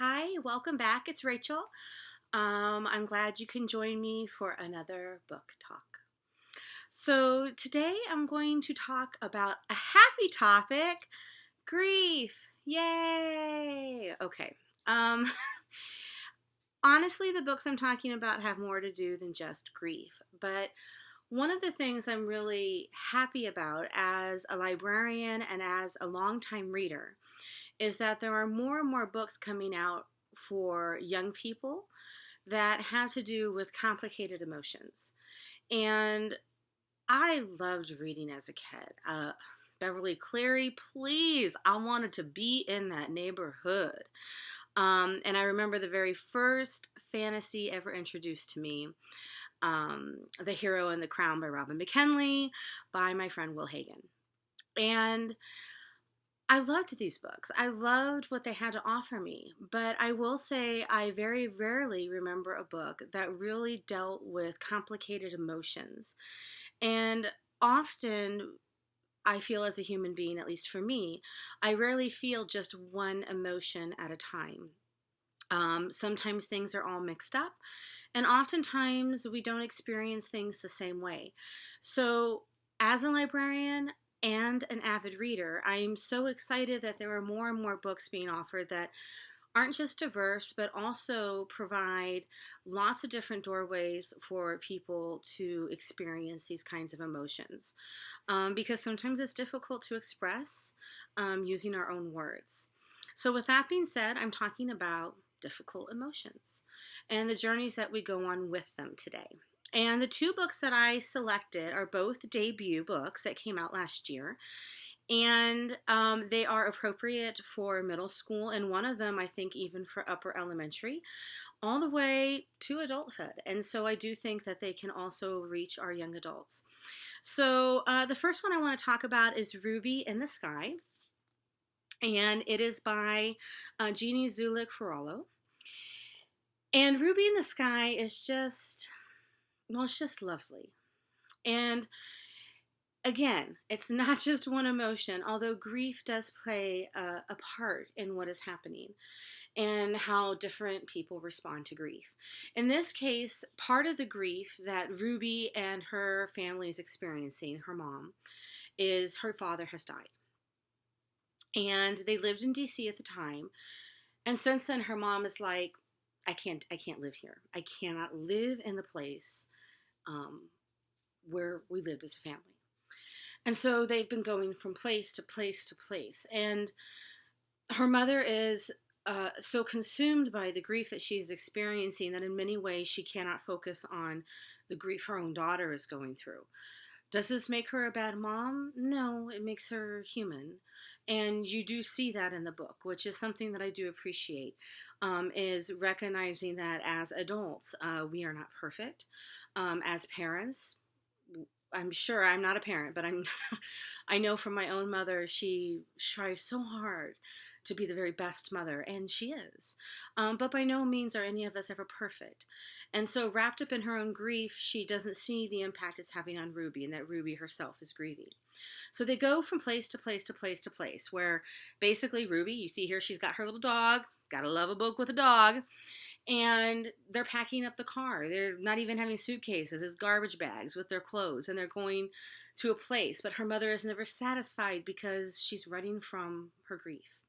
Hi, welcome back. It's Rachel. I'm glad you can join me for another book talk. So, today I'm going to talk about a happy topic, grief. Yay! Okay. Um, Honestly, the books I'm talking about have more to do than just grief, but one of the things I'm really happy about as a librarian and as a longtime reader is that there are more and more books coming out for young people that have to do with complicated emotions. And I loved reading as a kid. Beverly Cleary, please. I wanted to be in that neighborhood. And I remember the very first fantasy ever introduced to me, The Hero and the Crown by Robin McKinley, by my friend Will Hagen. And I loved these books. I loved what they had to offer me. But I will say I very rarely remember a book that really dealt with complicated emotions. And often, I feel as a human being, at least for me, I rarely feel just one emotion at a time. Sometimes things are all mixed up, and oftentimes we don't experience things the same way. So, as a librarian and an avid reader, I am so excited that there are more and more books being offered that aren't just diverse, but also provide lots of different doorways for people to experience these kinds of emotions. Because sometimes it's difficult to express using our own words. So, with that being said, I'm talking about difficult emotions and the journeys that we go on with them today. And the two books that I selected are both debut books that came out last year. And they are appropriate for middle school, and one of them, I think, even for upper elementary, all the way to adulthood. And so I do think that they can also reach our young adults. So the first one I want to talk about is Ruby in the Sky, and it is by Jeanne Zulick Ferruolo. And Ruby in the Sky is just, well, it's just lovely. And again, it's not just one emotion, although grief does play a part in what is happening and how different people respond to grief. In this case, part of the grief that Ruby and her family is experiencing, her mom, is her father has died. And they lived in DC at the time. And since then her mom is like, I can't live here. I cannot live in the place where we lived as a family. And so they've been going from place to place to place. And her mother is so consumed by the grief that she's experiencing that in many ways she cannot focus on the grief her own daughter is going through. Does this make her a bad mom? No, it makes her human. And you do see that in the book, which is something that I do appreciate, is recognizing that as adults, we are not perfect. As parents, I'm sure I'm not a parent, but I know from my own mother, she strives so hard to be the very best mother, and she is. But by no means are any of us ever perfect. And so, wrapped up in her own grief, she doesn't see the impact it's having on Ruby, and that Ruby herself is grieving. So they go from place to place to place to place, where basically Ruby, you see here, she's got her little dog. Gotta love a book with a dog. And they're packing up the car. They're not even having suitcases. It's garbage bags with their clothes. And they're going to a place. But her mother is never satisfied because she's running from her grief.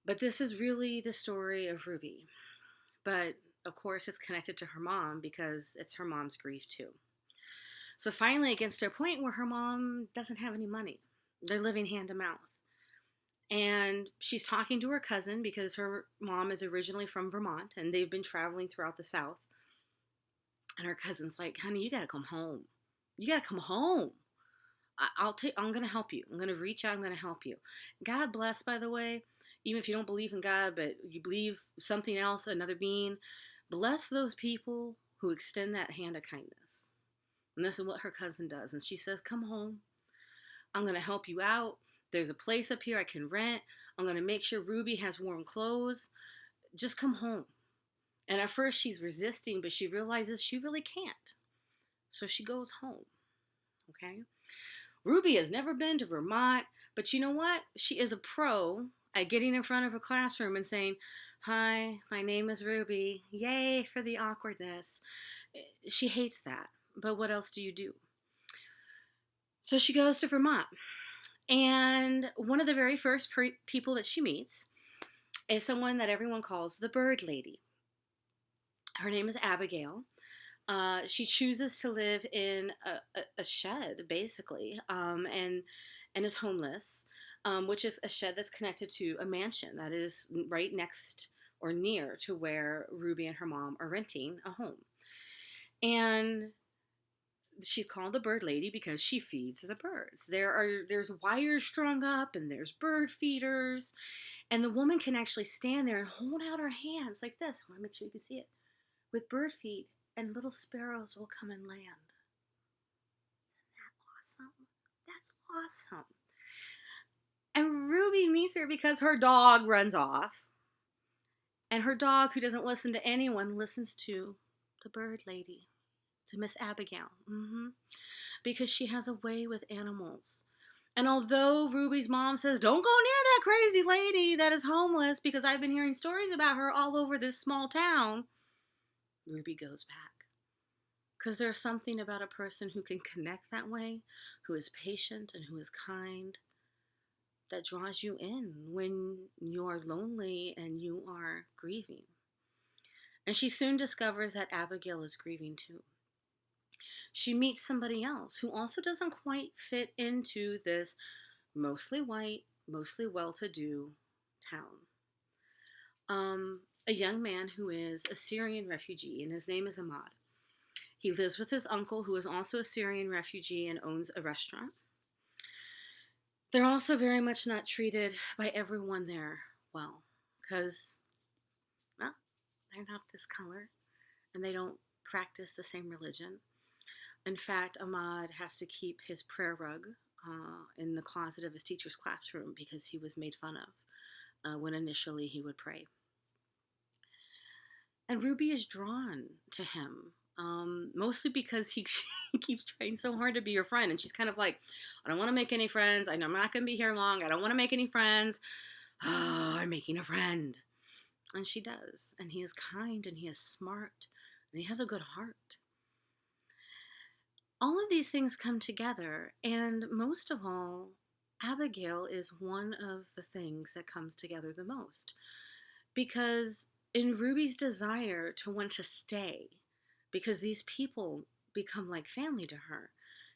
But this is really the story of Ruby. But of course, it's connected to her mom because it's her mom's grief too. So finally, it gets to a point where her mom doesn't have any money. They're living hand to mouth. And she's talking to her cousin because her mom is originally from Vermont and they've been traveling throughout the South. And her cousin's like, honey, you got to come home. You got to come home. I'm going to help you. I'm going to reach out. I'm going to help you. God bless, by the way, even if you don't believe in God, but you believe something else, another being, bless those people who extend that hand of kindness. And this is what her cousin does. And she says, come home. I'm going to help you out. There's a place up here I can rent. I'm going to make sure Ruby has warm clothes. Just come home. And at first she's resisting, but she realizes she really can't. So she goes home. Okay? Ruby has never been to Vermont, but you know what? She is a pro at getting in front of a classroom and saying, Hi, my name is Ruby. Yay for the awkwardness. She hates that. But what else do you do? So she goes to Vermont. And one of the very first people that she meets is someone that everyone calls the Bird Lady. Her name is Abigail. She chooses to live in a shed, basically, and is homeless, which is a shed that's connected to a mansion that is right next or near to where Ruby and her mom are renting a home. And she's called the Bird Lady because she feeds the birds. There's wires strung up and there's bird feeders, and the woman can actually stand there and hold out her hands like this. I want to make sure you can see it with bird feed, and little sparrows will come and land. Isn't that awesome? That's awesome. And Ruby meets her because her dog runs off. And her dog, who doesn't listen to anyone, listens to the Bird Lady, to Miss Abigail. Because she has a way with animals. And although Ruby's mom says, don't go near that crazy lady that is homeless because I've been hearing stories about her all over this small town, Ruby goes back. Because there's something about a person who can connect that way, who is patient and who is kind, that draws you in when you are lonely and you are grieving. And she soon discovers that Abigail is grieving too. She meets somebody else who also doesn't quite fit into this mostly white, mostly well-to-do town. A young man who is a Syrian refugee, and his name is Ahmad. He lives with his uncle, who is also a Syrian refugee and owns a restaurant. They're also very much not treated by everyone there well, because, well, they're not this color, and they don't practice the same religion. In fact, Ahmad has to keep his prayer rug in the closet of his teacher's classroom because he was made fun of when initially he would pray. And Ruby is drawn to him, mostly because he keeps trying so hard to be her friend. And she's kind of like, I don't want to make any friends. I know I'm not going to be here long. I don't want to make any friends. Oh, I'm making a friend. And she does. And he is kind and he is smart and he has a good heart. All of these things come together. And most of all, Abigail is one of the things that comes together the most. Because in Ruby's desire to want to stay, because these people become like family to her,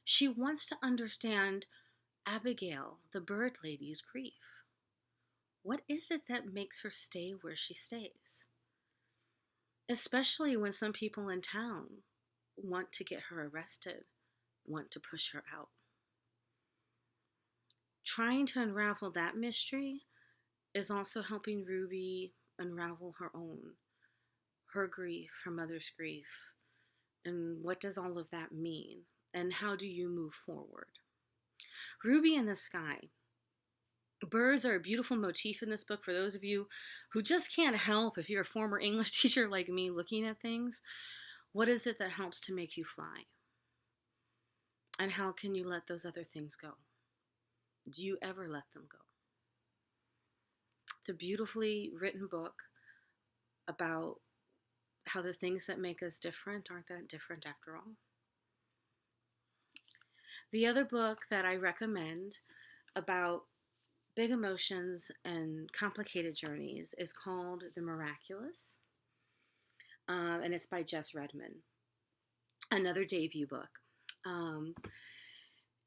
she wants to understand Abigail, the Bird Lady's grief. What is it that makes her stay where she stays? Especially when some people in town want to get her arrested, want to push her out. Trying to unravel that mystery is also helping Ruby unravel her own, her grief, her mother's grief, and what does all of that mean, and how do you move forward? Ruby in the Sky. Birds are a beautiful motif in this book for those of you who just can't help, if you're a former English teacher like me, looking at things. What is it that helps to make you fly? And how can you let those other things go? Do you ever let them go? It's a beautifully written book about how the things that make us different aren't that different after all. The other book that I recommend about big emotions and complicated journeys is called The Miraculous, and it's by Jess Redman, another debut book.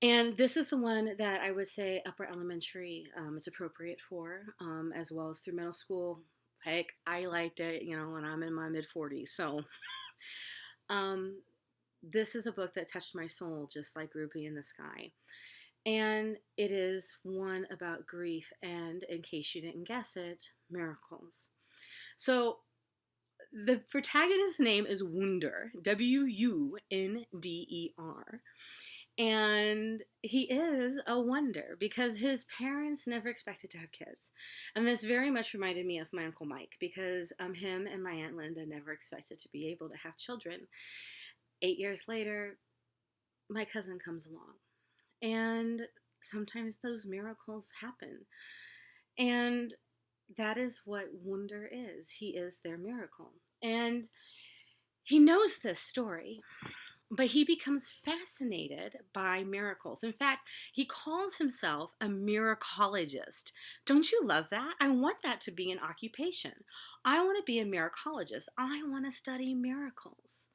And this is the one that I would say upper elementary it's appropriate for, as well as through middle school. Heck, I liked it, when I'm in my mid-40s. So this is a book that touched my soul, just like Ruby in the Sky. And it is one about grief and, in case you didn't guess it, miracles. So the protagonist's name is Wunder, W-U-N-D-E-R. And he is a wonder because his parents never expected to have kids. And this very much reminded me of my Uncle Mike, because him and my Aunt Linda never expected to be able to have children. 8 years later, my cousin comes along. And sometimes those miracles happen. And That is what wonder is. He is their miracle. And he knows this story, but he becomes fascinated by miracles. In fact, he calls himself a miracologist. Don't you love that? I want that to be an occupation. I want to be a miracologist. I want to study miracles.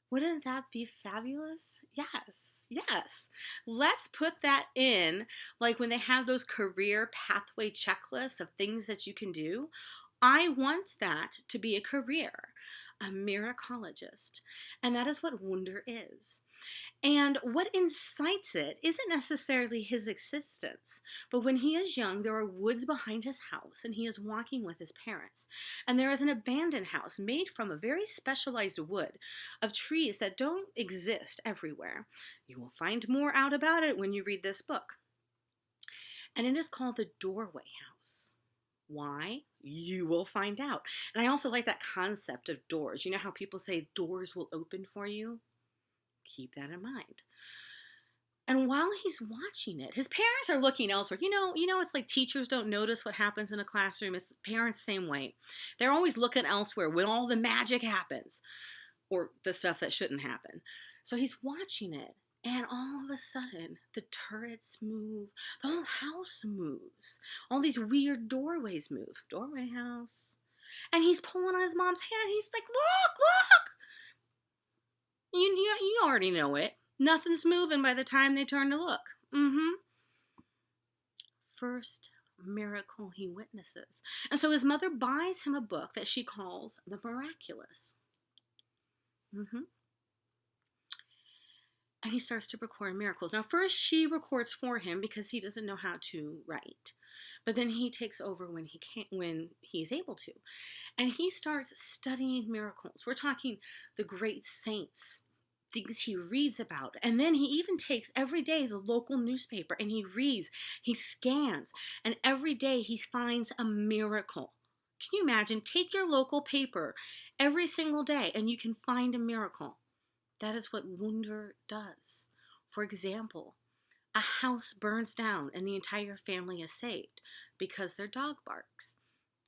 Wouldn't that be fabulous? Yes, yes. Let's put that in, like when they have those career pathway checklists of things that you can do. I want that to be a career, a miracologist. And that is what wonder is. And what incites it isn't necessarily his existence, but when he is young, there are woods behind his house, and he is walking with his parents. And there is an abandoned house made from a very specialized wood of trees that don't exist everywhere. You will find more out about it when you read this book. And it is called the Doorway House. Why? You will find out. And I also like that concept of doors. You know how people say doors will open for you? Keep that in mind. And while he's watching it, his parents are looking elsewhere. It's like teachers don't notice what happens in a classroom. It's parents same way. They're always looking elsewhere when all the magic happens or the stuff that shouldn't happen. So he's watching it, and all of a sudden, the turrets move. The whole house moves. All these weird doorways move. Doorway house. And he's pulling on his mom's hand. He's like, look! You already know it. Nothing's moving by the time they turn to look. First miracle he witnesses. And so his mother buys him a book that she calls The Miraculous. And he starts to record miracles. Now, first she records for him because he doesn't know how to write. But then he takes over when he's able to. And he starts studying miracles. We're talking the great saints, things he reads about. And then he even takes every day the local newspaper and he reads, he scans, and every day he finds a miracle. Can you imagine? Take your local paper every single day and you can find a miracle. That is what wonder does. For example, a house burns down and the entire family is saved because their dog barks.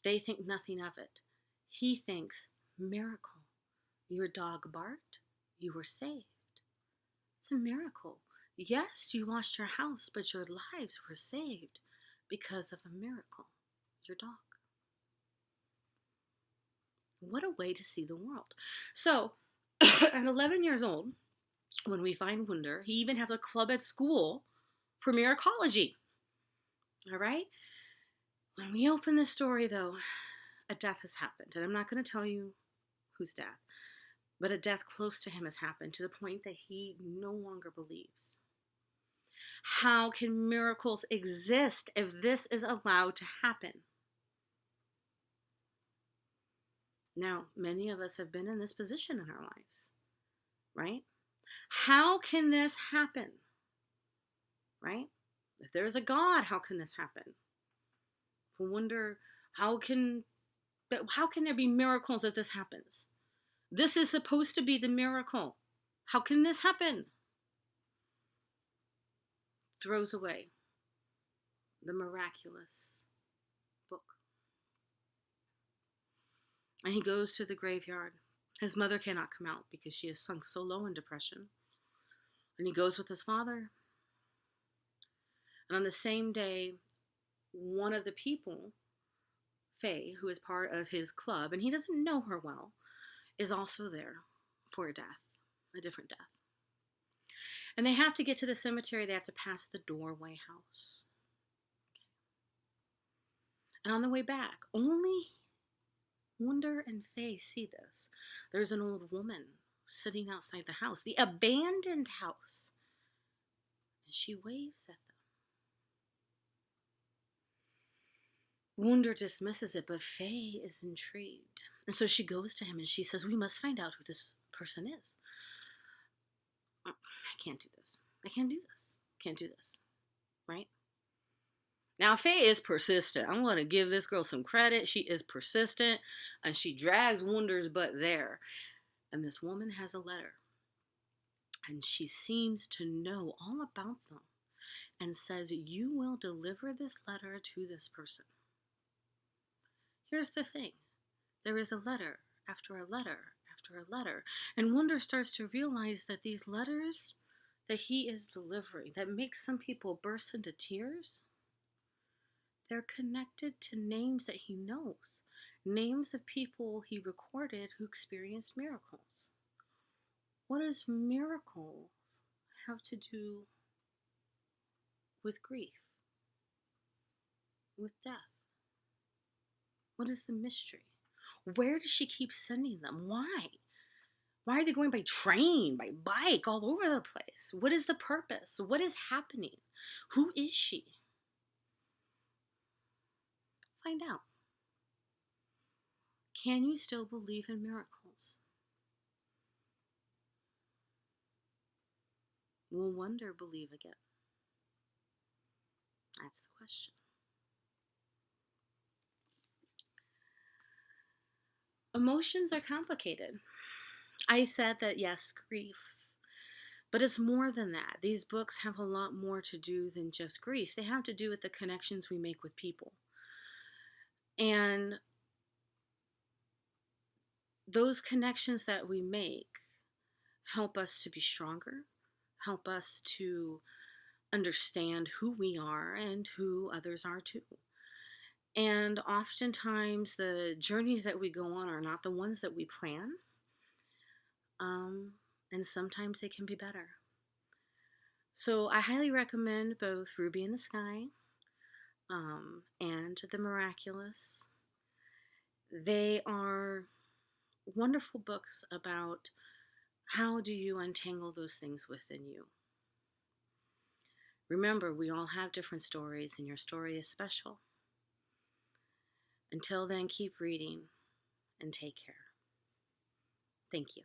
They think nothing of it. He thinks, miracle. Your dog barked, you were saved. It's a miracle. Yes, you lost your house, but your lives were saved because of a miracle. Your dog. What a way to see the world. So, at 11 years old, when we find wonder, he even has a club at school for miracology. All right? When we open the story, though, a death has happened. And I'm not going to tell you whose death, but a death close to him has happened to the point that he no longer believes. How can miracles exist if this is allowed to happen? Now, many of us have been in this position in our lives, right? How can this happen? Right? If there is a God, how can this happen? If we wonder, how can there be miracles if this happens? This is supposed to be the miracle. How can this happen? Throws away the miraculous book. And he goes to the graveyard. His mother cannot come out because she has sunk so low in depression. And he goes with his father. And on the same day, one of the people, Faye, who is part of his club, and he doesn't know her well, is also there for a different death. And they have to get to the cemetery. They have to pass the Doorway House. And on the way back, only Wonder and Faye see this. There's an old woman sitting outside the house, the abandoned house. And she waves at them. Wonder dismisses it, but Faye is intrigued. And so she goes to him and she says, we must find out who this person is. I can't do this. I can't do this. Can't do this. Right? Now, Faye is persistent. I'm going to give this girl some credit. She is persistent, and she drags Wonder's butt there. And this woman has a letter, and she seems to know all about them, and says, you will deliver this letter to this person. Here's the thing. There is a letter after a letter after a letter, and Wonder starts to realize that these letters that he is delivering, that make some people burst into tears, they're connected to names that he knows, names of people he recorded who experienced miracles. What does miracles have to do with grief, with death? What is the mystery? Where does she keep sending them? Why? Why are they going by train, by bike, all over the place? What is the purpose? What is happening? Who is she? Find out. Can you still believe in miracles? Will Wonder believe again? That's the question. Emotions are complicated. I said that, yes, grief, but it's more than that. These books have a lot more to do than just grief. They have to do with the connections we make with people. And those connections that we make help us to be stronger, help us to understand who we are and who others are too. And oftentimes the journeys that we go on are not the ones that we plan. And sometimes they can be better. So I highly recommend both Ruby in the Sky and The Miraculous. They are wonderful books about how do you untangle those things within you. Remember, we all have different stories, and your story is special. Until then, keep reading and take care. Thank you.